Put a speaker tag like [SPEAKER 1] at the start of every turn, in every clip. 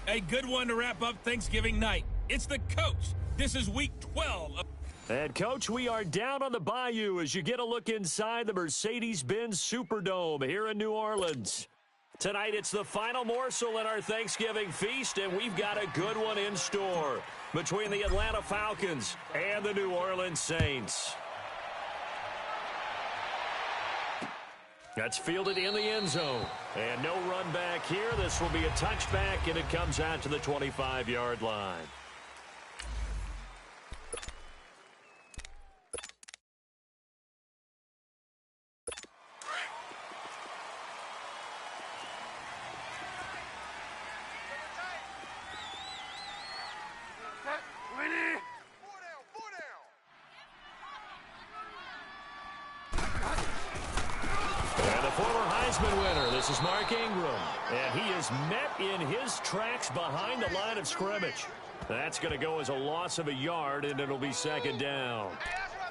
[SPEAKER 1] A good one to wrap up Thanksgiving night. It's the coach. This is week 12.
[SPEAKER 2] And, Coach, we are down on the bayou as you get a look inside the Mercedes-Benz Superdome here in New Orleans. Tonight, it's the final morsel in our Thanksgiving feast, and we've got a good one in store between the Atlanta Falcons and the New Orleans Saints. That's fielded in the end zone. And no run back here. This will be a touchback, and it comes out to the 25-yard line. Winner. This is Mark Ingram, and he is met in his tracks behind the line of scrimmage. That's going to go as a loss of a yard, and it'll be second down.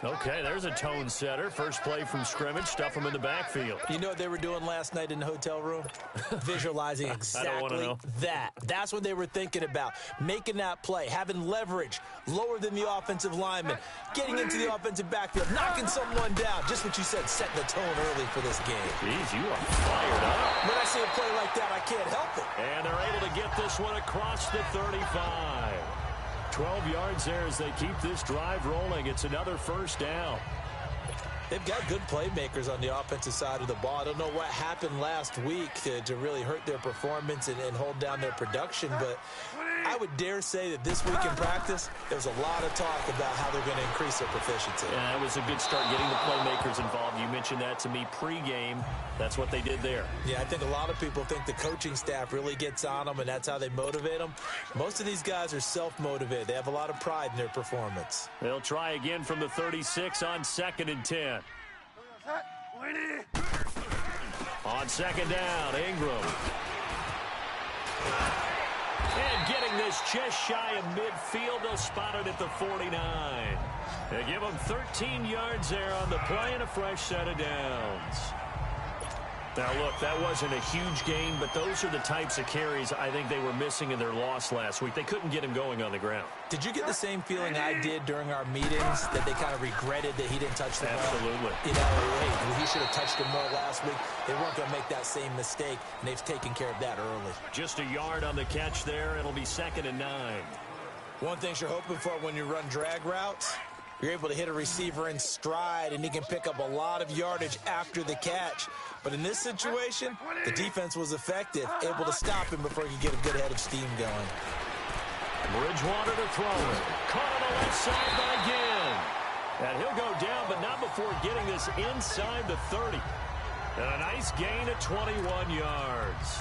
[SPEAKER 2] Okay, there's a tone setter. First play from scrimmage, stuff him in the backfield.
[SPEAKER 3] You know what they were doing last night in the hotel room? Visualizing exactly that. That's what they were thinking about. Making that play, having leverage, lower than the offensive lineman, getting into the offensive backfield, knocking someone down. Just what you said, setting the tone early for this game.
[SPEAKER 2] Jeez, you are fired up.
[SPEAKER 3] When I see a play like that, I can't help it.
[SPEAKER 2] And they're able to get this one across the 35. 12 yards there as they keep this drive rolling. It's another first down.
[SPEAKER 3] They've got good playmakers on the offensive side of the ball. I don't know what happened last week to really hurt their performance and hold down their production, but I would dare say that this week in practice, there's a lot of talk about how they're going to increase their proficiency.
[SPEAKER 2] Yeah, that was a good start getting the playmakers involved. You mentioned that to me pregame. That's what they did there.
[SPEAKER 3] Yeah, I think a lot of people think the coaching staff really gets on them, and that's how they motivate them. Most of these guys are self-motivated. They have a lot of pride in their performance.
[SPEAKER 2] They'll try again from the 36 on 2nd and 10. On second down, Ingram. And getting this just shy of midfield, they'll spot it at the 49. They give them 13 yards there on the play and a fresh set of downs. Now, look, that wasn't a huge gain, but those are the types of carries I think they were missing in their loss last week. They couldn't get him going on the ground.
[SPEAKER 3] Did you get the same feeling I did during our meetings, that they kind of regretted that he didn't touch the ball?
[SPEAKER 2] Absolutely.
[SPEAKER 3] You know, hey, he should have touched him more last week. They weren't going to make that same mistake, and they've taken care of that early.
[SPEAKER 2] Just a yard on the catch there. It'll be 2nd and 9.
[SPEAKER 3] One thing you're hoping for when you run drag routes, you're able to hit a receiver in stride, and he can pick up a lot of yardage after the catch. But in this situation, the defense was effective, able to stop him before he could get a good head of steam going.
[SPEAKER 2] Bridgewater to throw it. Caught on the left side by Ginn. And he'll go down, but not before getting this inside the 30. And a nice gain of 21 yards.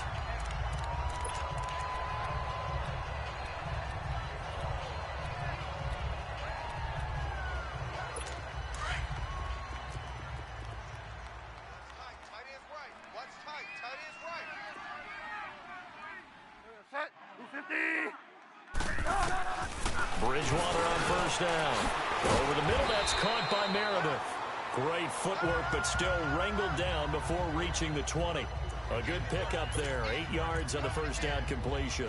[SPEAKER 2] Bridgewater on first down. Over the middle, that's caught by Meredith. Great footwork, but still wrangled down before reaching the 20. A good pickup there. 8 yards on the first down completion.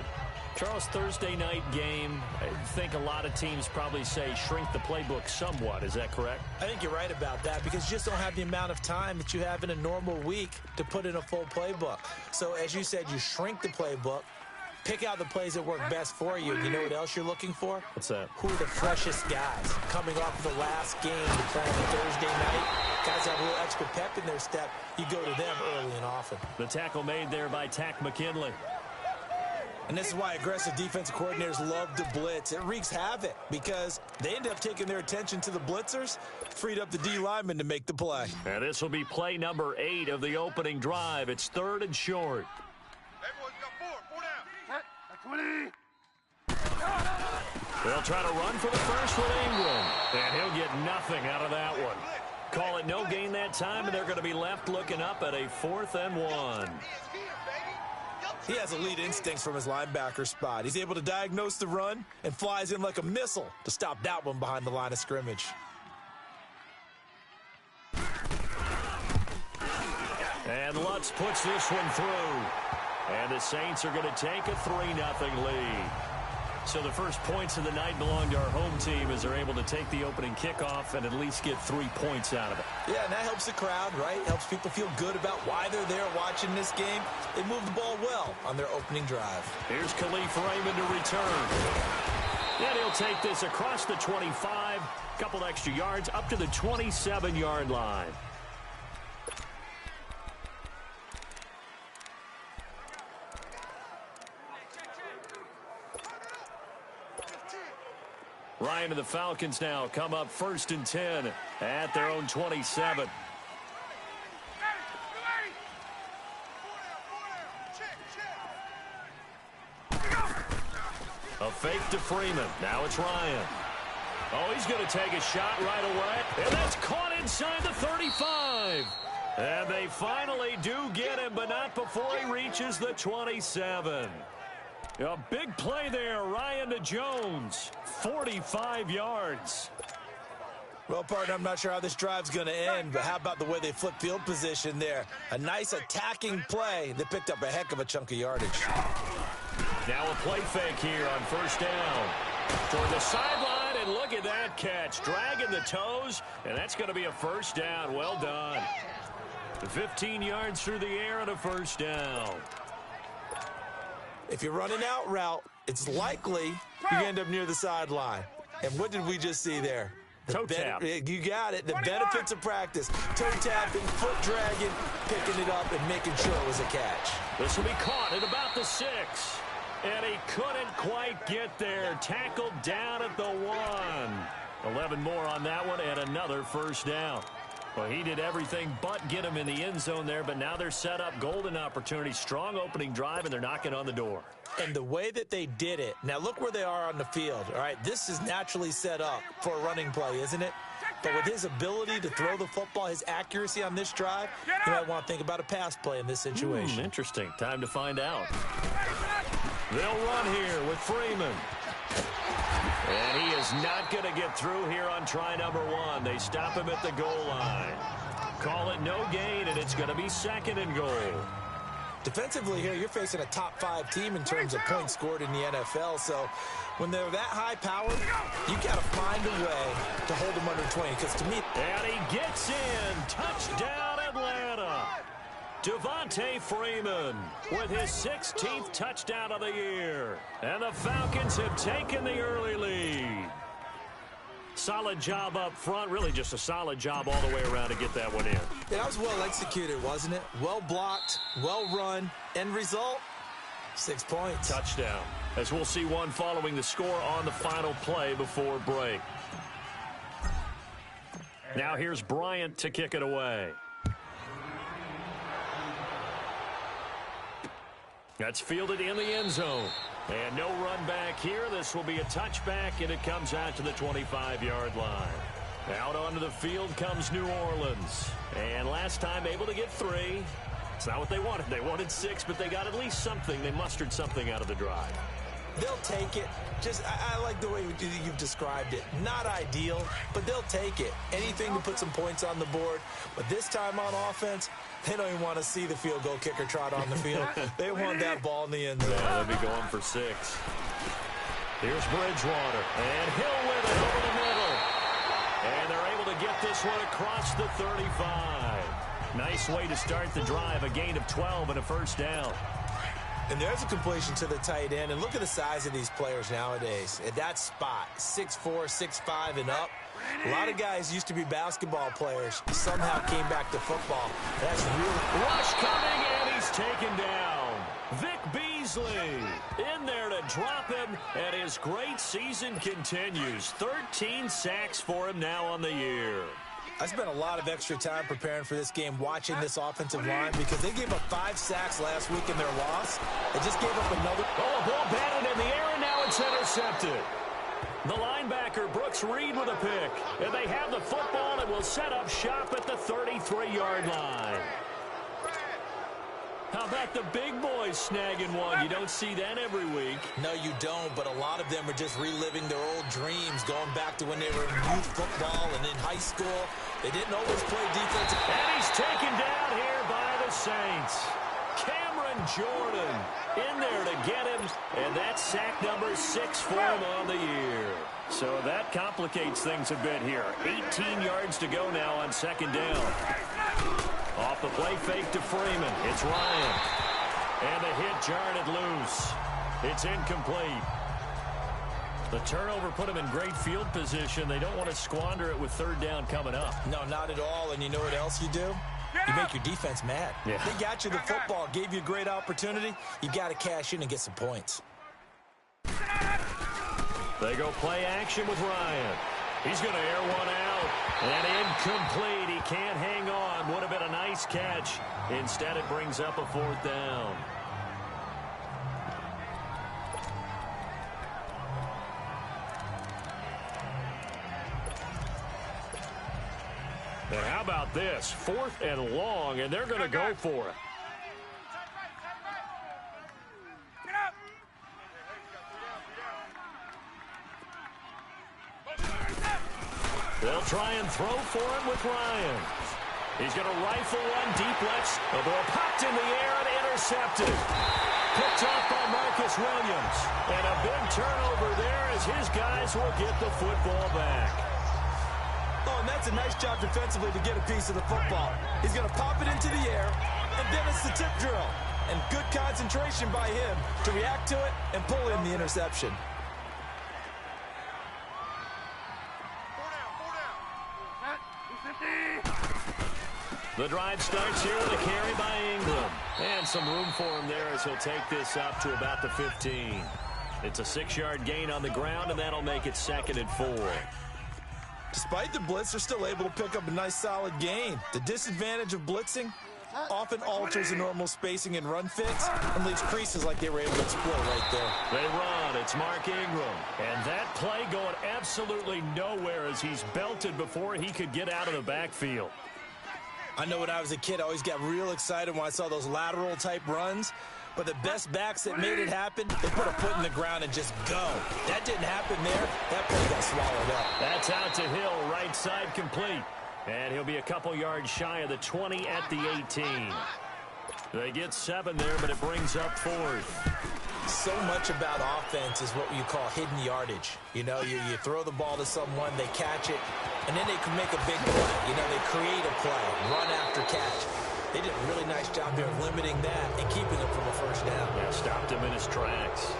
[SPEAKER 2] Charles, Thursday night game, I think a lot of teams probably say shrink the playbook somewhat. Is that correct?
[SPEAKER 3] I think you're right about that because you just don't have the amount of time that you have in a normal week to put in a full playbook. So as you said, you shrink the playbook. Pick out the plays that work best for you. You know what else you're looking for?
[SPEAKER 2] What's that?
[SPEAKER 3] Who are the freshest guys coming off the last game to play on Thursday night? Guys have a little extra pep in their step. You go to them early and often.
[SPEAKER 2] The tackle made there by Tack McKinley.
[SPEAKER 3] And this is why aggressive defensive coordinators love to blitz. It wreaks havoc because they end up taking their attention to the blitzers, freed up the D lineman to make the play.
[SPEAKER 2] And this will be play number 8 of the opening drive. It's 3rd and short.
[SPEAKER 4] Everyone's got 4 down.
[SPEAKER 2] 20. They'll try to run for the first with Ingram. And he'll get nothing out of that one. Call it no gain that time, and they're going to be left looking up at a 4th and 1.
[SPEAKER 3] He has elite instincts from his linebacker spot. He's able to diagnose the run and flies in like a missile to stop that one behind the line of scrimmage.
[SPEAKER 2] And Lutz puts this one through. And the Saints are going to take a 3-0 lead. So the first points of the night belong to our home team as they're able to take the opening kickoff and at least get 3 points out of it.
[SPEAKER 3] Yeah, and that helps the crowd, right? Helps people feel good about why they're there watching this game. They move the ball well on their opening drive.
[SPEAKER 2] Here's Khalif Raymond to return. And he'll take this across the 25, couple extra yards up to the 27-yard line. Ryan and the Falcons now come up 1st and 10 at their own 27. A fake to Freeman. Now it's Ryan. Oh, he's going to take a shot right away. And that's caught inside the 35. And they finally do get him, but not before he reaches the 27. A big play there, Ryan to Jones, 45 yards.
[SPEAKER 3] Well, partner, I'm not sure how this drive's going to end, but how about the way they flip field position there? A nice attacking play that picked up a heck of a chunk of yardage.
[SPEAKER 2] Now a play fake here on 1st down. Toward the sideline, and look at that catch. Dragging the toes, and that's going to be a 1st down. Well done. 15 yards through the air and a 1st down.
[SPEAKER 3] If you're running out route, it's likely you end up near the sideline. And what did we just see there?
[SPEAKER 2] Toe tap.
[SPEAKER 3] You got it. The benefits of practice. Toe tapping, foot dragging, picking it up, and making sure it was a catch.
[SPEAKER 2] This will be caught at about the 6. And he couldn't quite get there. Tackled down at the 1. 11 more on that one and another 1st down. Well, he did everything but get him in the end zone there, but now they're set up. Golden opportunity, strong opening drive, and they're knocking on the door.
[SPEAKER 3] And the way that they did it, now look where they are on the field, all right? This is naturally set up for a running play, isn't it? But with his ability to throw the football, his accuracy on this drive, you might want to think about a pass play in this situation.
[SPEAKER 2] Interesting. Time to find out. They'll run here with Freeman. And he is not going to get through here on try number 1. They stop him at the goal line. Call it no gain, and it's going to be 2nd and goal.
[SPEAKER 3] Defensively here, you're facing a top 5 team in terms of points scored in the NFL. So when they're that high powered, you got to find a way to hold them under 20. Because to me...
[SPEAKER 2] And he gets in. Touchdown, Atlanta. Devontae Freeman with his 16th touchdown of the year. And the Falcons have taken the early lead. Solid job up front. Really just a solid job all the way around to get that one in.
[SPEAKER 3] Yeah, that was well executed, wasn't it? Well blocked, well run. End result, 6 points.
[SPEAKER 2] Touchdown. As we'll see one following the score on the final play before break. Now here's Bryant to kick it away. That's fielded in the end zone. And no run back here. This will be a touchback, and it comes out to the 25-yard line. Out onto the field comes New Orleans. And last time able to get 3. It's not what they wanted. They wanted 6, but they got at least something. They mustered something out of the drive.
[SPEAKER 3] They'll take it. I like the way you've described it. Not ideal, but they'll take it. Anything to put some points on the board. But this time on offense, they don't even want to see the field goal kicker trot on the field. They want that ball in the end zone.
[SPEAKER 2] Yeah, they'll be going for 6. Here's Bridgewater. And Hill with it over the middle. And they're able to get this one across the 35. Nice way to start the drive. A gain of 12 and a 1st down.
[SPEAKER 3] And there's a completion to the tight end. And look at the size of these players nowadays. At that spot, 6'4", 6'5", and up. A lot of guys used to be basketball players. Somehow came back to football. That's really...
[SPEAKER 2] Rush coming, and he's taken down. Vic Beasley in there to drop him, and his great season continues. 13 sacks for him now on the year.
[SPEAKER 3] I spent a lot of extra time preparing for this game, watching this offensive line, because they gave up 5 sacks last week in their loss. They just gave up another.
[SPEAKER 2] Oh, a ball batted in the air, and now it's intercepted. The linebacker, Brooks Reed, with a pick. And they have the football and will set up shop at the 33-yard line. How about the big boys snagging one? You don't see that every week.
[SPEAKER 3] No, you don't, but a lot of them are just reliving their old dreams, going back to when they were in youth football and in high school. They didn't always play defensive.
[SPEAKER 2] And he's taken down here by the Saints. Cameron Jordan in there to get him, and that's sack number 6 for him on the year. So that complicates things a bit here. 18 yards to go now on second down. Off the play fake to Freeman. It's Ryan. And the hit jarred it loose. It's incomplete. The turnover put them in great field position. They don't want to squander it with third down coming up.
[SPEAKER 3] No, not at all. And you know what else you do? You make your defense mad.
[SPEAKER 2] Yeah.
[SPEAKER 3] They got you the football, gave you a great opportunity. You got to cash in and get some points.
[SPEAKER 2] They go play action with Ryan. He's going to air one out. And incomplete. He can't hang on. Would have been a nice catch. Instead, it brings up a fourth down. And how about this? 4th and long, and they're going to go for it. They'll try and throw for him with Ryan. He's going to rifle one deep left. The ball popped in the air and intercepted. Picked off by Marcus Williams. And a big turnover there as his guys will get the football back.
[SPEAKER 3] Oh, and that's a nice job defensively to get a piece of the football. He's going to pop it into the air, and then it's the tip drill. And good concentration by him to react to it and pull in the interception.
[SPEAKER 2] The drive starts here with a carry by Ingram. And some room for him there as he'll take this up to about the 15. It's a 6-yard gain on the ground, and that'll make it 2nd and 4.
[SPEAKER 3] Despite the blitz, they're still able to pick up a nice solid gain. The disadvantage of blitzing often alters the normal spacing and run fits and leaves creases like they were able to exploit right there.
[SPEAKER 2] They run. It's Mark Ingram. And that play going absolutely nowhere as he's belted before he could get out of the backfield.
[SPEAKER 3] I know when I was a kid, I always got real excited when I saw those lateral type runs. But the best backs that made it happen, they put a foot in the ground and just go. That didn't happen there. That play got swallowed up.
[SPEAKER 2] That's out to Hill, right side complete. And he'll be a couple yards shy of the 20 at the 18. They get 7 there, but it brings up 4th.
[SPEAKER 3] So much about offense is what you call hidden yardage. You know, you throw the ball to someone, they catch it, and then they can make a big play. You know, they create a play, run after catch. They did a really nice job there of limiting that and keeping him from a first down.
[SPEAKER 2] Yeah, stopped him in his tracks.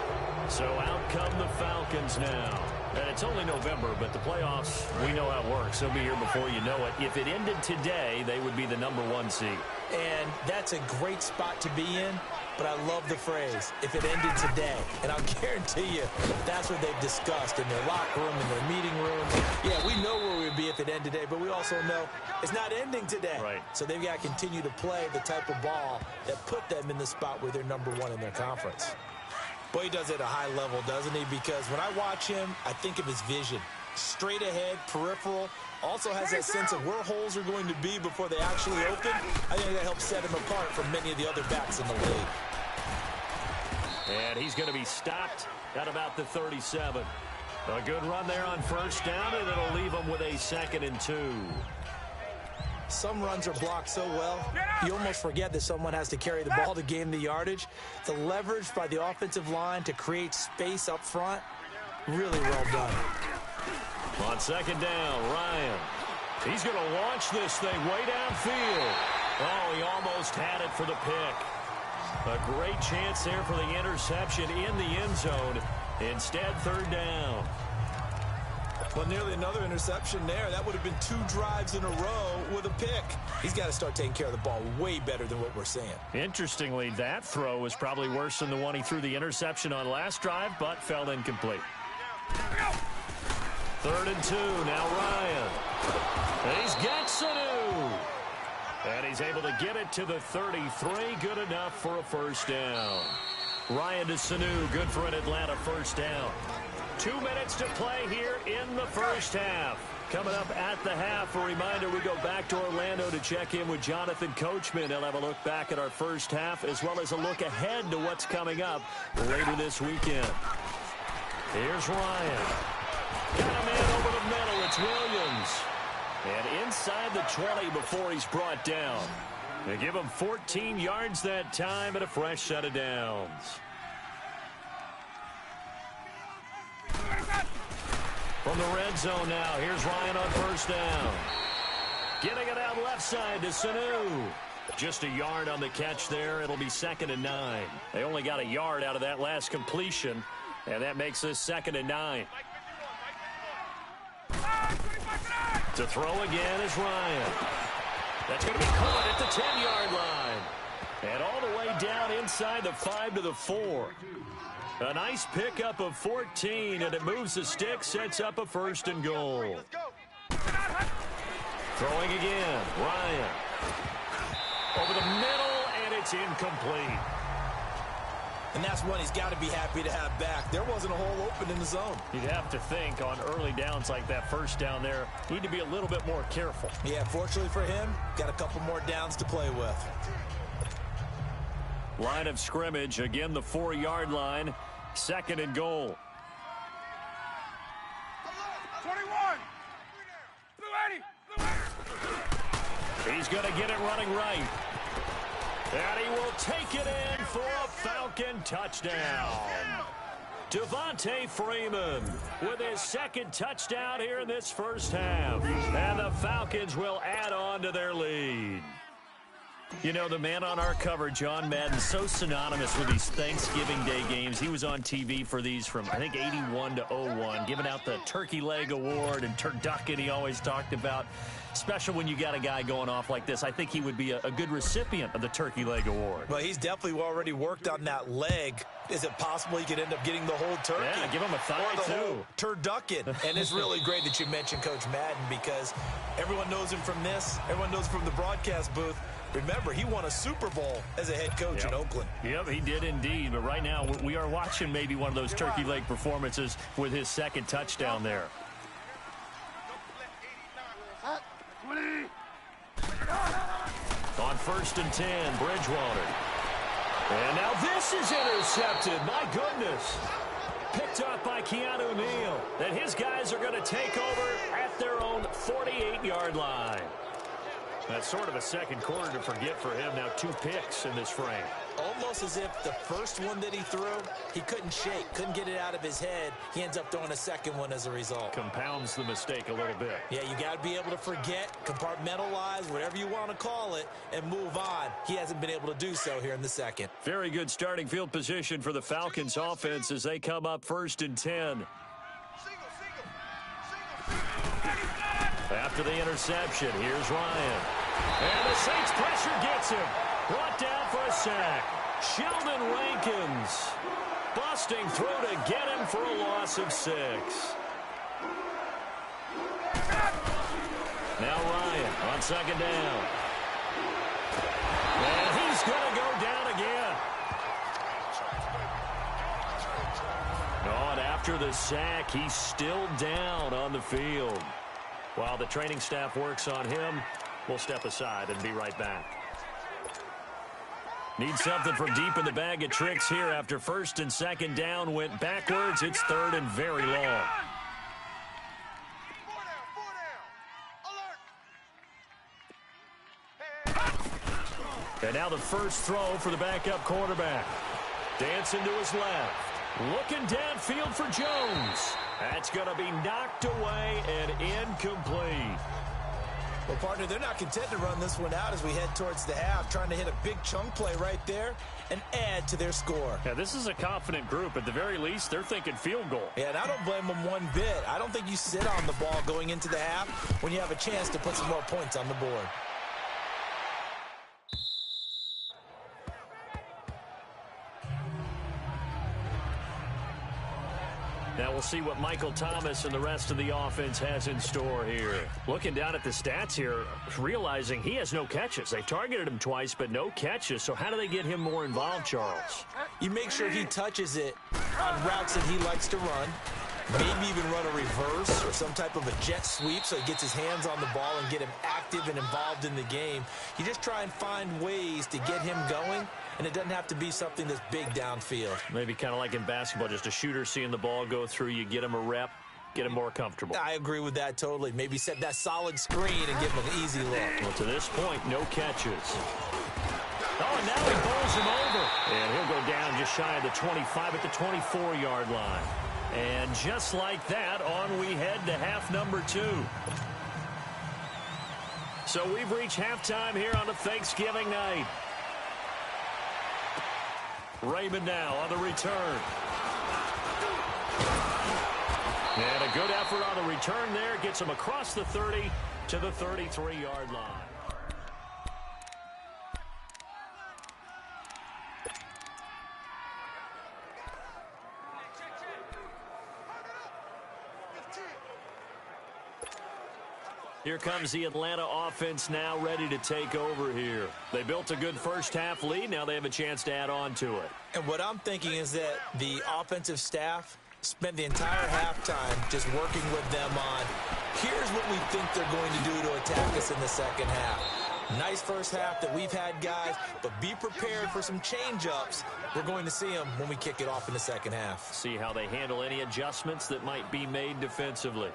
[SPEAKER 2] So out come the Falcons now. And it's only November, but the playoffs, we know how it works. They'll be here before you know it. If it ended today, they would be the #1 seed.
[SPEAKER 3] And that's a great spot to be in, but I love the phrase, if it ended today. And I'll guarantee you that's what they've discussed in their locker room, in their meeting room. Yeah, we know where we'd be if it ended today, but we also know it's not ending today.
[SPEAKER 2] Right.
[SPEAKER 3] So they've got to continue to play the type of ball that put them in the spot where they're #1 in their conference. Boy, he does it at a high level, doesn't he? Because when I watch him, I think of his vision. Straight ahead, peripheral. Also has that sense of where holes are going to be before they actually open. I think that helps set him apart from many of the other backs in the league.
[SPEAKER 2] And he's going to be stopped at about the 37. A good run there on first down, and it'll leave him with a 2nd and 2.
[SPEAKER 3] Some runs are blocked so well, you almost forget that someone has to carry the ball to gain the yardage. The leverage by the offensive line to create space up front, really well done.
[SPEAKER 2] On second down, Ryan. He's going to launch this thing way downfield. Oh, he almost had it for the pick. A great chance there for the interception in the end zone. Instead, third down.
[SPEAKER 3] Well, nearly another interception there. That would have been 2 drives in a row with a pick. He's got to start taking care of the ball way better than what we're seeing.
[SPEAKER 2] Interestingly, that throw was probably worse than the one he threw the interception on last drive, but fell incomplete. 3rd and 2, now Ryan. And he's got Sanu. And he's able to get it to the 33, good enough for a first down. Ryan to Sanu, good for an Atlanta first down. 2 minutes to play here in the first half. Coming up at the half, a reminder, we go back to Orlando to check in with Jonathan Coachman. He'll have a look back at our first half as well as a look ahead to what's coming up later this weekend. Here's Ryan. Got a man over the middle. It's Williams. And inside the 20 before he's brought down. They give him 14 yards that time and a fresh set of downs. From the red zone now, here's Ryan on first down. Getting it out left side to Sanu. Just a yard on the catch there. It'll be 2nd and 9. They only got a yard out of that last completion, and that makes this 2nd and 9. To throw again is Ryan. That's going to be caught at the 10-yard line. And all the way down inside the 5 to the 4. A nice pickup of 14, and it moves the stick, sets up a 1st and goal. Throwing again, Ryan. Over the middle, and it's incomplete.
[SPEAKER 3] And that's one he's got to be happy to have back. There wasn't a hole open in the zone.
[SPEAKER 2] You'd have to think on early downs like that first down there, need to be a little bit more careful.
[SPEAKER 3] Yeah, fortunately for him, got a couple more downs to play with.
[SPEAKER 2] Line of scrimmage, again the 4-yard line, 2nd and goal.
[SPEAKER 4] 21. Blue 80.
[SPEAKER 2] He's going to get it running right. And he will take it in for a Falcon touchdown. Devontae Freeman with his 2nd touchdown here in this first half. And the Falcons will add on to their lead. You know, the man on our cover, John Madden, so synonymous with these Thanksgiving Day games. He was on TV for these from, I think, 81 to 01, giving out the Turkey Leg Award and turducken he always talked about. Special when you got a guy going off like this. I think he would be a good recipient of the Turkey Leg Award.
[SPEAKER 3] Well, he's definitely already worked on that leg. Is it possible he could end up getting the whole turkey?
[SPEAKER 2] Yeah, give him a thigh,
[SPEAKER 3] or the
[SPEAKER 2] too.
[SPEAKER 3] whole turducken. And it's really great that you mentioned Coach Madden because everyone knows him from this. Everyone knows him from the broadcast booth. Remember, he won a Super Bowl as a head coach in Oakland.
[SPEAKER 2] Yep, he did indeed. But right now, we are watching maybe one of those turkey leg performances with his 2nd touchdown there. On 1st and 10, Bridgewater. And now this is intercepted. My goodness. Picked off by Keanu Neal. And his guys are going to take over at their own 48-yard line. That's sort of a second quarter to forget for him. Now 2 picks in this frame.
[SPEAKER 3] Almost as if the first one that he threw, he couldn't shake, couldn't get it out of his head. He ends up throwing a second one as a result.
[SPEAKER 2] Compounds the mistake a little bit.
[SPEAKER 3] Yeah, you got to be able to forget, compartmentalize, whatever you want to call it, and move on. He hasn't been able to do so here in the second.
[SPEAKER 2] Very good starting field position for the Falcons offense as they come up 1st and 10. After the interception, here's Ryan. And the Saints pressure gets him. Brought down for a sack. Sheldon Rankins busting through to get him for a loss of 6. Now Ryan on 2nd down. And he's going to go down again. Oh, and after the sack, he's still down on the field. While the training staff works on him, we'll step aside and be right back. Need something from deep in the bag of tricks here after 1st and 2nd down went backwards. It's 3rd and very long. And now the first throw for the backup quarterback. Dancing to his left. Looking downfield for Jones. That's going to be knocked away and incomplete.
[SPEAKER 3] Well, partner, they're not content to run this one out as we head towards the half, trying to hit a big chunk play right there and add to their score.
[SPEAKER 2] Yeah, this is a confident group. At the very least, they're thinking field goal.
[SPEAKER 3] Yeah, and I don't blame them one bit. I don't think you sit on the ball going into the half when you have a chance to put some more points on the board.
[SPEAKER 2] Now we'll see what Michael Thomas and the rest of the offense has in store here. Looking down at the stats here, realizing he has no catches. They've targeted him twice, but no catches. So how do they get him more involved, Charles?
[SPEAKER 3] You make sure he touches it on routes that he likes to run. Maybe even run a reverse or some type of a jet sweep so he gets his hands on the ball and get him active and involved in the game. You just try and find ways to get him going, and it doesn't have to be something that's big downfield.
[SPEAKER 2] Maybe kind of like in basketball, just a shooter seeing the ball go through, you get him a rep, get him more comfortable.
[SPEAKER 3] I agree with that totally. Maybe set that solid screen and give him an easy look.
[SPEAKER 2] Well, to this point, no catches. Oh, and now he bowls him over. And he'll go down just shy of the 25 at the 24-yard line. And just like that, on we head to half number 2. So we've reached halftime here on a Thanksgiving night. Raymond now on the return. And a good effort on the return there. Gets him across the 30 to the 33-yard line. Here comes the Atlanta offense now ready to take over here. They built a good first-half lead. Now they have a chance to add on to it.
[SPEAKER 3] And what I'm thinking is that the offensive staff spent the entire halftime just working with them on, here's what we think they're going to do to attack us in the second half. Nice first half that we've had, guys, but be prepared for some change-ups. We're going to see them when we kick it off in the second half.
[SPEAKER 2] See how they handle any adjustments that might be made defensively.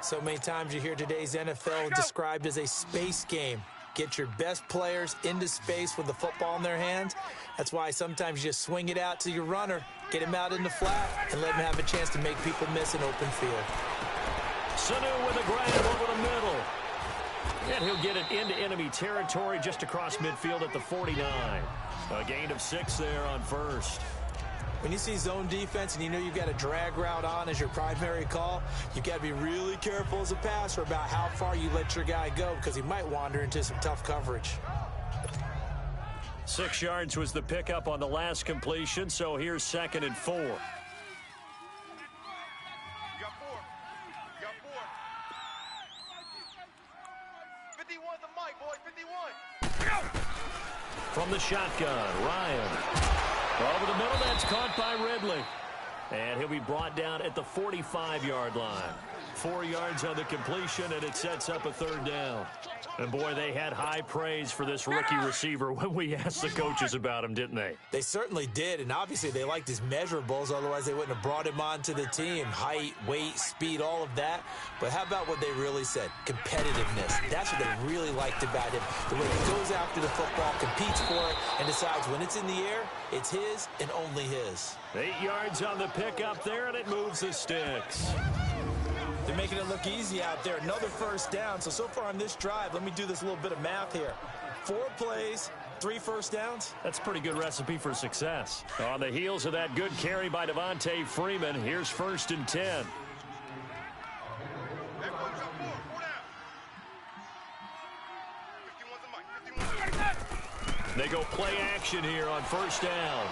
[SPEAKER 3] So many times you hear today's NFL described as a space game. Get your best players into space with the football in their hands. That's why sometimes you just swing it out to your runner, get him out in the flat, and let him have a chance to make people miss an open field.
[SPEAKER 2] Sanu with a grab over the middle. And he'll get it into enemy territory just across midfield at the 49. A gain of 6 there on first.
[SPEAKER 3] When you see zone defense and you know you've got a drag route on as your primary call, you've got to be really careful as a passer about how far you let your guy go because he might wander into some tough coverage.
[SPEAKER 2] 6 yards was the pickup on the last completion, so here's 2nd and 4.
[SPEAKER 4] You got 4. You got 4. 51's the mic, boys. 51.
[SPEAKER 2] From the shotgun, Ryan. Over the middle, that's caught by Ridley. And he'll be brought down at the 45-yard line. 4 yards on the completion, and it sets up a 3rd down. And, boy, they had high praise for this rookie receiver when we asked the coaches about him, didn't they?
[SPEAKER 3] They certainly did, and obviously they liked his measurables. Otherwise, they wouldn't have brought him onto the team. Height, weight, speed, all of that. But how about what they really said? Competitiveness. That's what they really liked about him. The way he goes after the football, competes for it, and decides when it's in the air, it's his and only his.
[SPEAKER 2] 8 yards on the pickup there, and it moves the sticks.
[SPEAKER 3] They're making it look easy out there. Another 1st down. So far on this drive, let me do this little bit of math here. 4 plays, 3 first downs.
[SPEAKER 2] That's a pretty good recipe for success. On the heels of that good carry by Devontae Freeman, here's 1st and 10. They go play action here on 1st down.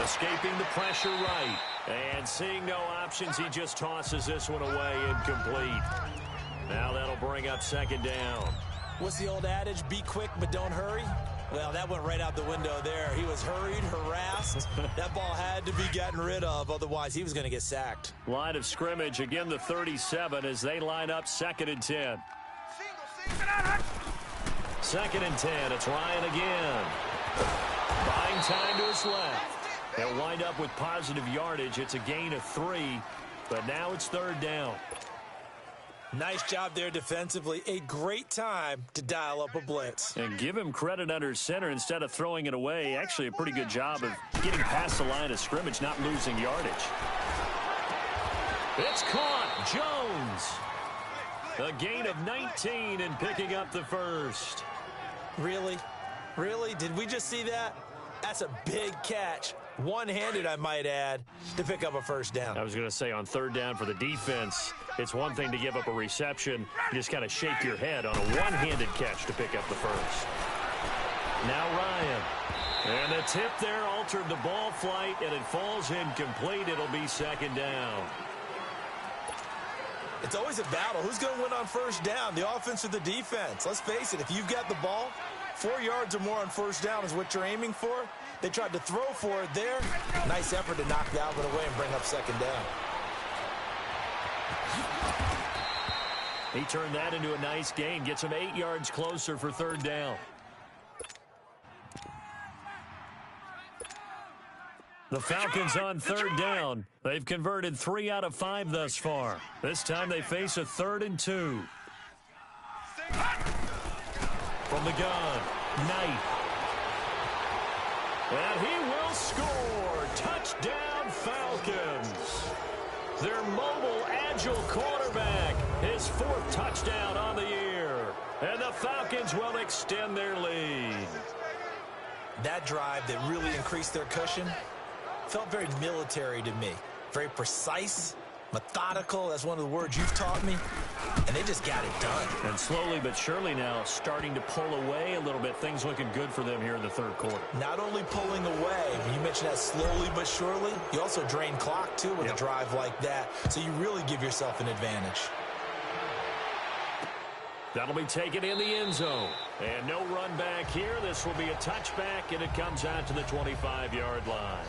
[SPEAKER 2] Escaping the pressure right. And seeing no options, he just tosses this one away incomplete. Now that'll bring up 2nd down.
[SPEAKER 3] What's the old adage? Be quick, but don't hurry. Well, that went right out the window there. He was hurried, harassed. That ball had to be gotten rid of. Otherwise, he was going to get sacked.
[SPEAKER 2] Line of scrimmage, again the 37 as they line up 2nd and 10. 2nd and 10. It's Ryan again. Buying time to his left. They'll wind up with positive yardage. It's a gain of 3, but now it's 3rd down.
[SPEAKER 3] Nice job there defensively. A great time to dial up a blitz.
[SPEAKER 2] And give him credit under center instead of throwing it away. Actually, a pretty good job of getting past the line of scrimmage, not losing yardage. It's caught. Jones. A gain of 19 and picking up the 1st.
[SPEAKER 3] Really? Really? Did we just see that? That's a big catch. One-handed, I might add, to pick up a 1st down.
[SPEAKER 2] I was going to say on 3rd down for the defense, it's one thing to give up a reception. You just kind of shake your head on a one-handed catch to pick up the 1st. Now Ryan. And the tip there altered the ball flight, and it falls incomplete. It'll be 2nd down.
[SPEAKER 3] It's always a battle. Who's going to win on 1st down, the offense or the defense? Let's face it, if you've got the ball, 4 yards or more on 1st down is what you're aiming for. They tried to throw for it there. Nice effort to knock that one away and bring up 2nd down.
[SPEAKER 2] He turned that into a nice gain. Gets him 8 yards closer for third down. The Falcons on third down. They've converted 3 out of 5 thus far. This time they face a 3rd and 2. From the gun, Knight. And he will score. Touchdown, Falcons. Their mobile, agile quarterback, his 4th touchdown on the year. And the Falcons will extend their lead.
[SPEAKER 3] That drive that really increased their cushion felt very military to me. Very precise, methodical. That's one of the words you've taught me. And they just got it done.
[SPEAKER 2] And slowly but surely now starting to pull away a little bit. Things looking good for them here in the 3rd quarter.
[SPEAKER 3] Not only pulling away, you mentioned that slowly but surely, you also drain clock too with a drive like that. So you really give yourself an advantage.
[SPEAKER 2] That'll be taken in the end zone. And no run back here. This will be a touchback, and it comes out to the 25-yard line.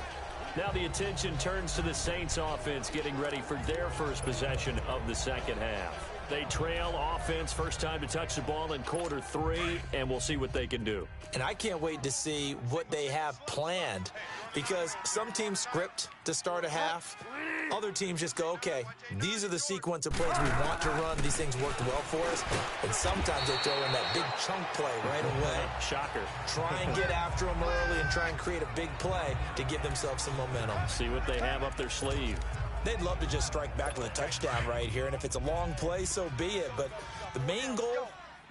[SPEAKER 2] Now the attention turns to the Saints offense getting ready for their first possession of the second half. They trail offense, first time to touch the ball in quarter 3, and we'll see what they can do.
[SPEAKER 3] And I can't wait to see what they have planned, because some teams script to start a half. Other teams just go, okay, these are the sequence of plays we want to run. These things worked well for us. And sometimes they throw in that big chunk play right away.
[SPEAKER 2] Shocker.
[SPEAKER 3] Try and get after them early and try and create a big play to give themselves some momentum.
[SPEAKER 2] See what they have up their sleeve.
[SPEAKER 3] They'd love to just strike back with a touchdown right here, and if it's a long play, so be it. But the main goal,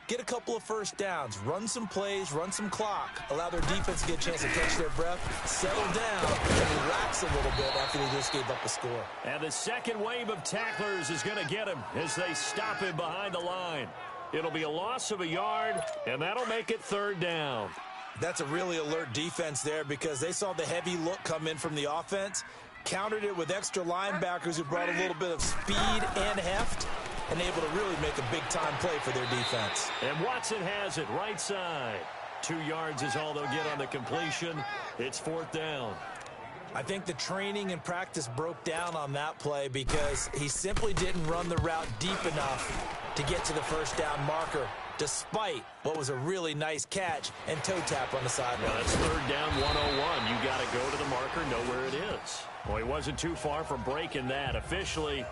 [SPEAKER 3] get a couple of first downs, run some plays, run some clock, allow their defense to get a chance to catch their breath, settle down, and relax a little bit after they just gave up a score.
[SPEAKER 2] And the second wave of tacklers is going to get him as they stop him behind the line. It'll be a loss of a yard, and that'll make it 3rd down.
[SPEAKER 3] That's a really alert defense there because they saw the heavy look come in from the offense, countered it with extra linebackers who brought a little bit of speed and heft, and able to really make a big-time play for their defense.
[SPEAKER 2] And Watson has it right side. 2 yards is all they'll get on the completion. It's 4th down.
[SPEAKER 3] I think the training and practice broke down on that play because he simply didn't run the route deep enough to get to the first down marker, despite what was a really nice catch and toe tap on the sideline.
[SPEAKER 2] Well, that's 3rd down 101. You got to go to the marker, know where it is. Well, he wasn't too far from breaking that. Officially,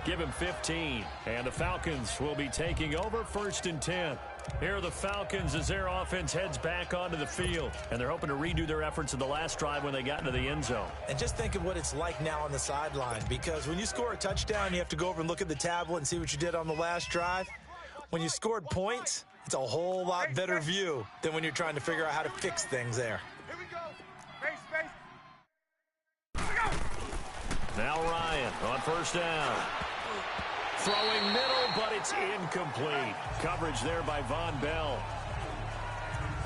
[SPEAKER 2] give him 15. And the Falcons will be taking over 1st and 10. Here are the Falcons as their offense heads back onto the field. And they're hoping to redo their efforts in the last drive when they got into the end zone.
[SPEAKER 3] And just think of what it's like now on the sideline, because when you score a touchdown, you have to go over and look at the tablet and see what you did on the last drive. When you scored points, it's a whole lot better view than when you're trying to figure out how to fix things there.
[SPEAKER 4] Here we go. Space. Here we go.
[SPEAKER 2] Now Ryan on 1st down. Throwing middle, but it's incomplete. Coverage there by Von Bell.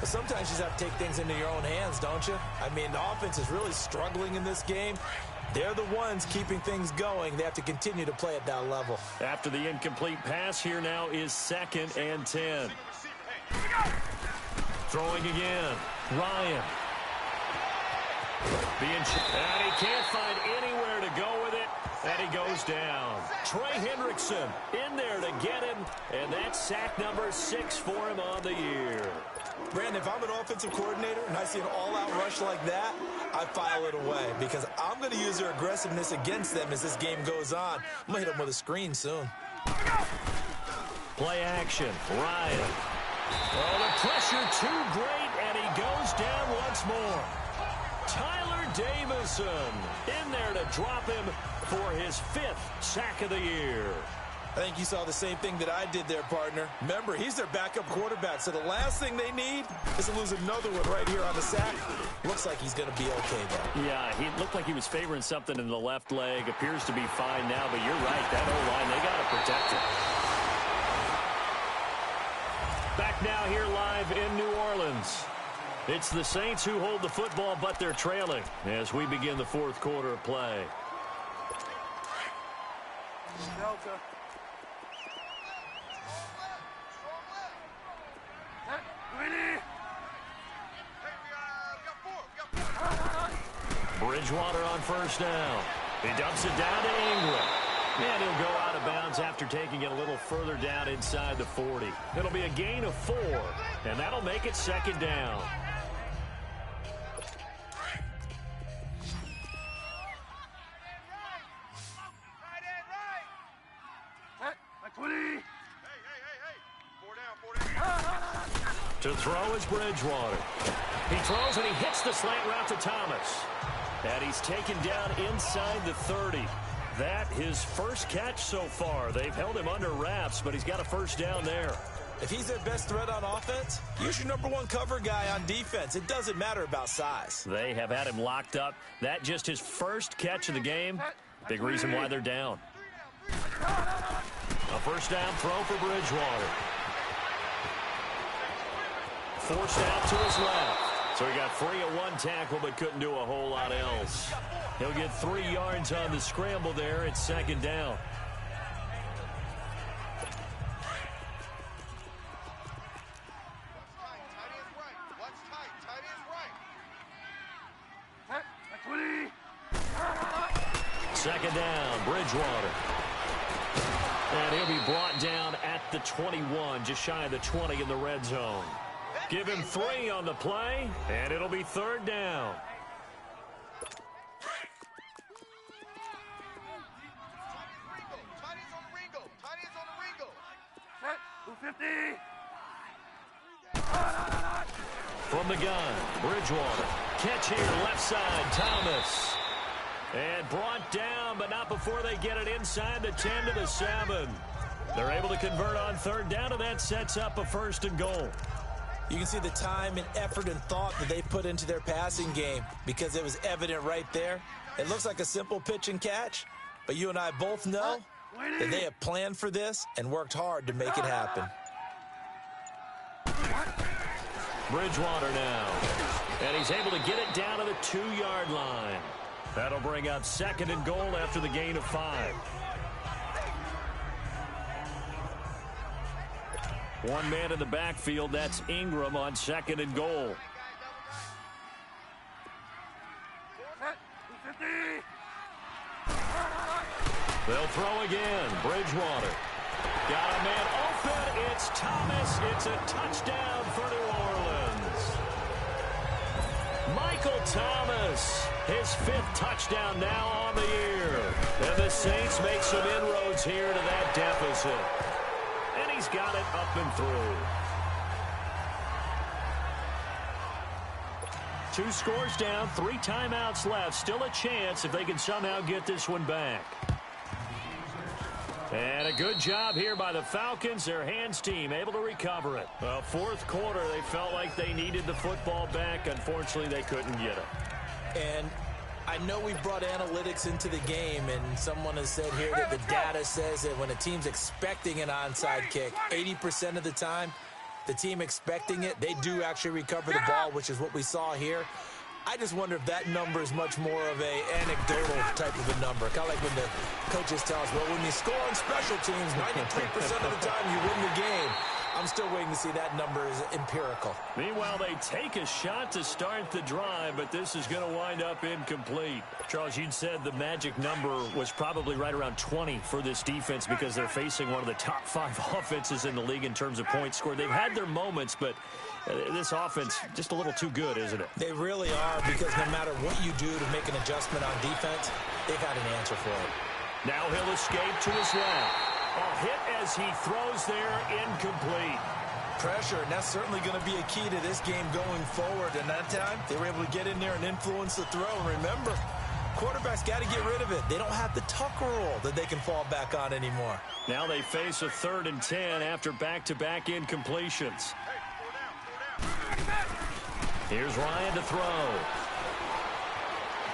[SPEAKER 3] Sometimes you just have to take things into your own hands, don't you? I mean, the offense is really struggling in this game. They're the ones keeping things going. They have to continue to play at that level.
[SPEAKER 2] After the incomplete pass, here now is 2nd and 10. Throwing again. Ryan. And he can't find anywhere to go with it. And he goes down. Trey Hendrickson in there to get him. And that's sack number 6 for him on the year.
[SPEAKER 3] Brandon, if I'm an offensive coordinator and I see an all-out rush like that, I file it away because I'm going to use their aggressiveness against them as this game goes on. I'm going to hit them with a screen soon.
[SPEAKER 2] Play action. Ryan. Oh, the pressure too great, and he goes down once more. Tyler Davison in there to drop him for his 5th sack of the year.
[SPEAKER 3] I think you saw the same thing that I did there, partner. Remember, he's their backup quarterback, so the last thing they need is to lose another one right here on the sack. Looks like he's going to be okay, though.
[SPEAKER 2] Yeah, he looked like he was favoring something in the left leg. Appears to be fine now, but you're right. That O-line, they got to protect him. Back now here live in New Orleans. It's the Saints who hold the football, but they're trailing as we begin the 4th quarter of play.
[SPEAKER 4] Delta.
[SPEAKER 2] Bridgewater on 1st down. He dumps it down to Ingram. And he'll go out of bounds after taking it a little further down inside the 40. It'll be a gain of 4, and that'll make it second down. To throw is Bridgewater. He throws and he hits the slant route to Thomas. And he's taken down inside the 30. That his first catch so far. They've held him under wraps, but he's got a first down there.
[SPEAKER 3] If he's their best threat on offense, use your #1 cover guy on defense. It doesn't matter about size.
[SPEAKER 2] They have had him locked up. That just his first catch of the game. Big reason why they're down. A first down throw for Bridgewater. Forced out to his left. So he got free of one tackle but couldn't do a whole lot else. He'll get 3 yards on the scramble there. It's second down. Second down, Bridgewater. And he'll be brought down at the 21, just shy of the 20 in the red zone. Give him 3 on the play, and it'll be third down. From the gun, Bridgewater. Catch here, left side, Thomas. And brought down, but not before they get it inside the 10 to the 7. They're able to convert on third down, and that sets up a 1st and goal.
[SPEAKER 3] You can see the time and effort and thought that they put into their passing game because it was evident right there. It looks like a simple pitch and catch, but you and I both know that they have planned for this and worked hard to make it happen.
[SPEAKER 2] Bridgewater now. And he's able to get it down to the 2-yard line. That'll bring up 2nd and goal after the gain of 5. One man in the backfield, that's Ingram on 2nd and goal. They'll throw again. Bridgewater. Got a man open. It's Thomas. It's a touchdown for New Orleans. Michael Thomas, his 5th touchdown now on the year. And the Saints make some inroads here to that deficit. And he's got it up and through. 2 scores down, 3 timeouts left. Still a chance if they can somehow get this one back. And a good job here by the Falcons. Their hands team able to recover it. Well, 4th quarter, they felt like they needed the football back. Unfortunately, they couldn't get it.
[SPEAKER 3] And I know we've brought analytics into the game, and someone has said here that the data says that when a team's expecting an onside kick, 80% of the time, the team expecting it, they do actually recover the ball, which is what we saw here. I just wonder if that number is much more of a anecdotal type of a number. Kind of like when the coaches tell us, well, when you score on special teams, 93% of the time you win the game. I'm still waiting to see that number is empirical.
[SPEAKER 2] Meanwhile, they take a shot to start the drive, but this is going to wind up incomplete. Charles, you said the magic number was probably right around 20 for this defense because they're facing one of the top 5 offenses in the league in terms of points scored. They've had their moments, but this offense just a little too good, isn't it?
[SPEAKER 3] They really are, because no matter what you do to make an adjustment on defense, they've got an answer for it.
[SPEAKER 2] Now he'll escape to his left. A hit as he throws there, incomplete.
[SPEAKER 3] Pressure, and that's certainly going to be a key to this game going forward. And that time, they were able to get in there and influence the throw. And remember, quarterbacks got to get rid of it. They don't have the tuck rule that they can fall back on anymore.
[SPEAKER 2] Now they face a 3rd and 10 after back-to-back incompletions. Here's Ryan to throw.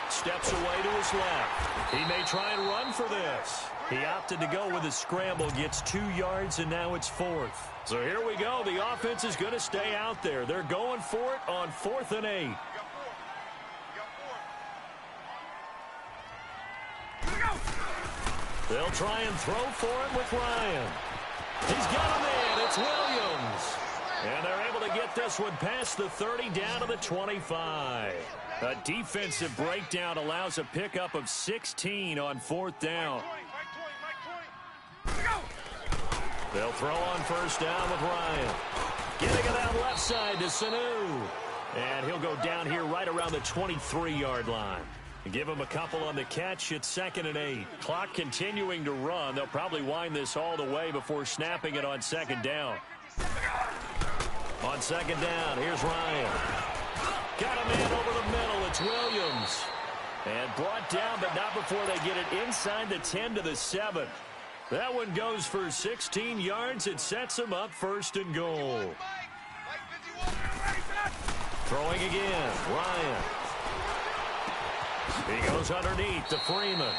[SPEAKER 2] Steps away to his left. He may try and run for this. He opted to go with a scramble, gets 2 yards, and now it's 4th. So here we go. The offense is going to stay out there. They're going for it on 4th and 8. They'll try and throw for it with Ryan. He's got a man. It's Williams. And they're able to get this one past the 30 down to the 25. A defensive breakdown allows a pickup of 16 on 4th down. They'll throw on first down with Ryan. Getting it out left side to Sanu. And he'll go down here right around the 23-yard line. Give him a couple on the catch. It's 2nd and 8. Clock continuing to run. They'll probably wind this all the way before snapping it on 2nd down. On 2nd down, here's Ryan. Got a man over the middle. It's Williams. And brought down, but not before they get it inside the 10 to the 7. That one goes for 16 yards. It sets them up 1st and goal. Throwing again, Ryan. He goes underneath to Freeman.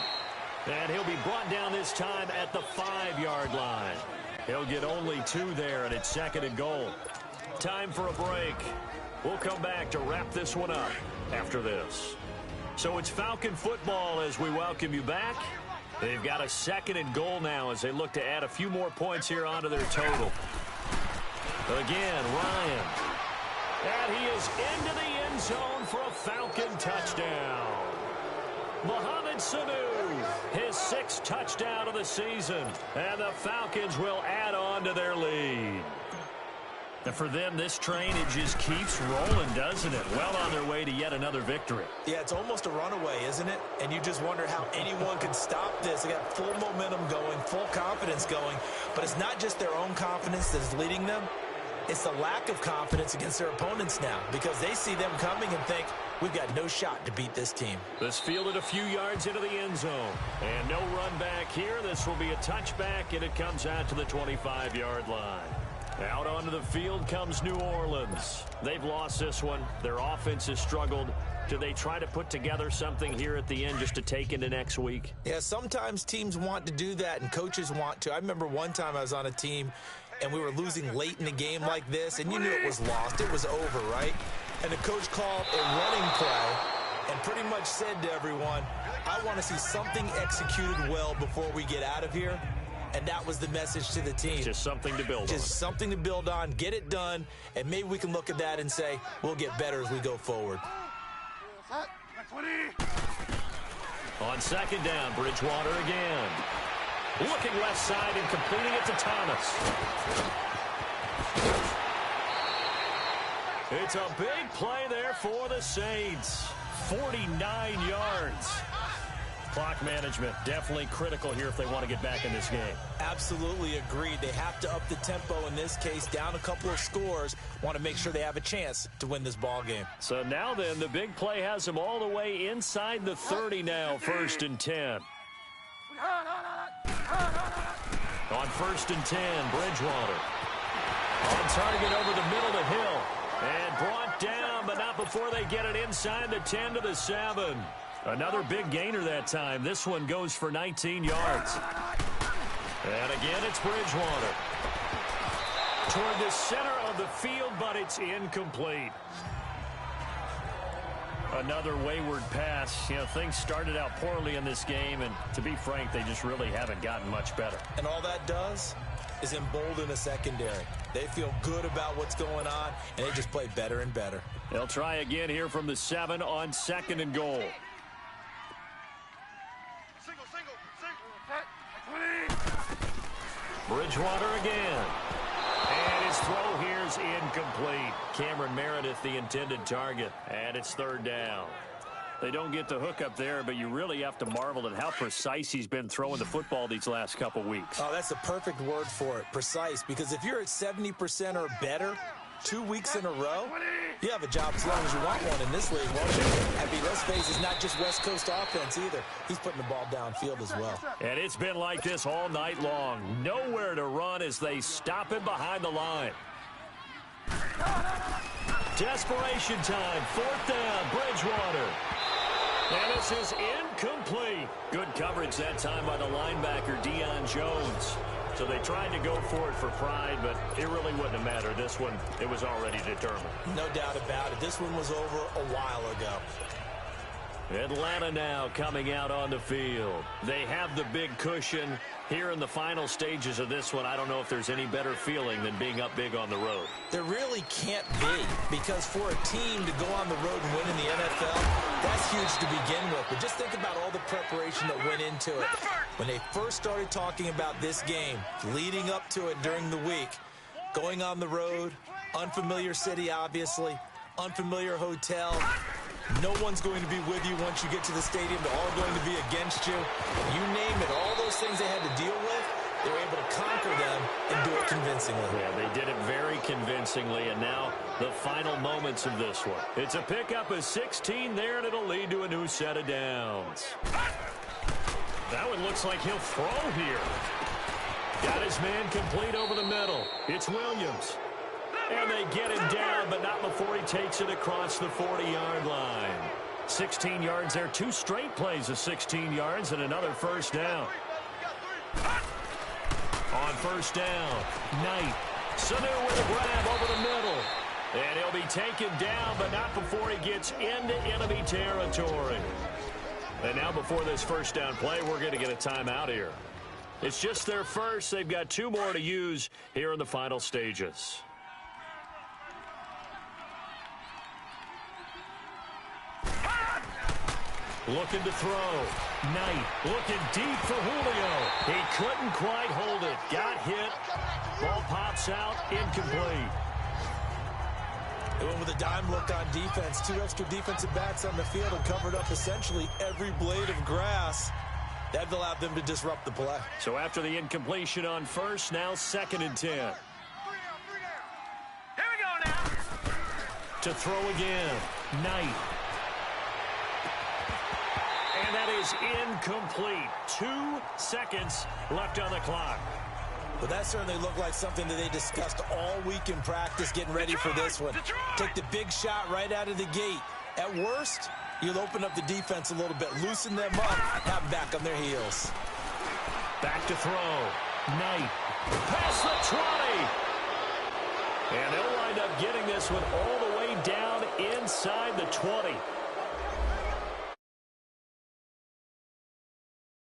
[SPEAKER 2] And he'll be brought down this time at the 5-yard line. He'll get only 2 there, and it's 2nd and goal. Time for a break. We'll come back to wrap this one up after this. So it's Falcon football as we welcome you back. They've got a 2nd and goal now as they look to add a few more points here onto their total. Again, Ryan. And he is into the end zone for a Falcon touchdown. Mohamed Sanu, his 6th touchdown of the season. And the Falcons will add on to their lead. And for them, this train, it just keeps rolling, doesn't it? Well on their way to yet another victory.
[SPEAKER 3] Yeah, it's almost a runaway, isn't it? And you just wonder how anyone can stop this. They got full momentum going, full confidence going. But it's not just their own confidence that is leading them. It's the lack of confidence against their opponents now because they see them coming and think, we've got no shot to beat this team.
[SPEAKER 2] This fielded a few yards into the end zone. And no run back here. This will be a touchback, and it comes out to the 25-yard line. Out onto the field comes New Orleans. They've lost this one. Their offense has struggled. Do they try to put together something here at the end just to take into next week?
[SPEAKER 3] Yeah, sometimes teams want to do that and coaches want to. I remember one time I was on a team and we were losing late in a game like this, and you knew it was lost. It was over, right? And the coach called a running play and pretty much said to everyone, I want to see something executed well before we get out of here. And that was the message to the team.
[SPEAKER 2] Just something to build on.
[SPEAKER 3] Just something to build on, get it done, and maybe we can look at that and say, we'll get better as we go forward.
[SPEAKER 2] On 2nd down, Bridgewater again. Looking left side and completing it to Thomas. It's a big play there for the Saints. 49 yards. Clock management definitely critical here if they want to get back in this game.
[SPEAKER 3] Absolutely agreed. They have to up the tempo in this case, down a couple of scores. Want to make sure they have a chance to win this ball game.
[SPEAKER 2] So now then, the big play has them all the way inside the 30 now, 1st and 10. On 1st and 10, Bridgewater. On target over the middle to Hill. And brought down, but not before they get it inside the 10 to the 7. Another big gainer that time. This one goes for 19 yards. And again, it's Bridgewater. Toward the center of the field, but it's incomplete. Another wayward pass. You know, things started out poorly in this game, and to be frank, they just really haven't gotten much better.
[SPEAKER 3] And all that does is embolden a secondary. They feel good about what's going on, and they just play better and better.
[SPEAKER 2] They'll try again here from the 7 on 2nd and goal. Bridgewater again. And his throw here is incomplete. Cameron Meredith, the intended target. And it's 3rd down. They don't get the hook up there, but you really have to marvel at how precise he's been throwing the football these last couple weeks.
[SPEAKER 3] Oh, that's the perfect word for it, precise. Because if you're at 70% or better 2 weeks in a row, you have a job as long as you want one in this league, won't you? I mean, let's face it, it's not just West Coast offense either. He's putting the ball downfield as well.
[SPEAKER 2] And it's been like this all night long. Nowhere to run as they stop him behind the line. Desperation time. 4th down, Bridgewater. And this is incomplete. Good coverage that time by the linebacker, Deion Jones. So they tried to go for it for pride, but it really wouldn't have mattered. This one, it was already determined.
[SPEAKER 3] No doubt about it. This one was over a while ago.
[SPEAKER 2] Atlanta now coming out on the field. They have the big cushion. Here in the final stages of this one, I don't know if there's any better feeling than being up big on the road.
[SPEAKER 3] There really can't be, because for a team to go on the road and win in the NFL, that's huge to begin with. But just think about all the preparation that went into it. When they first started talking about this game, leading up to it during the week, going on the road, unfamiliar city, obviously, unfamiliar hotel. No one's going to be with you once you get to the stadium. They're all going to be against you. You name it, all those things they had to deal with, they were able to conquer them and do it convincingly.
[SPEAKER 2] Yeah, they did it very convincingly, and now the final moments of this one. It's a pickup of 16 there, and it'll lead to a new set of downs. That one looks like he'll throw here. Got his man complete over the middle. It's Williams. And they get him down, but not before he takes it across the 40-yard line. 16 yards there, 2 straight plays of 16 yards and another first down. On first down, Knight. Sanu with a grab over the middle. And he'll be taken down, but not before he gets into enemy territory. And now before this first down play, we're going to get a timeout here. It's just their first. They've got 2 more to use here in the final stages. Looking to throw. Knight looking deep for Julio. He couldn't quite hold it. Got hit. Ball pops out. Incomplete.
[SPEAKER 3] They went with a dime look on defense. 2 extra defensive backs on the field and covered up essentially every blade of grass. That allowed them to disrupt the play.
[SPEAKER 2] So after the incompletion on first, now 2nd and 10.
[SPEAKER 4] Here we go now.
[SPEAKER 2] To throw again. Knight. And that is incomplete. 2 seconds left on the clock.
[SPEAKER 3] But that certainly looked like something that they discussed all week in practice getting ready for this one. Take the big shot right out of the gate. At worst, you'll open up the defense a little bit, loosen them up, have them back on their heels.
[SPEAKER 2] Back to throw. Knight. Past the 20. And they'll wind up getting this one all the way down inside the 20.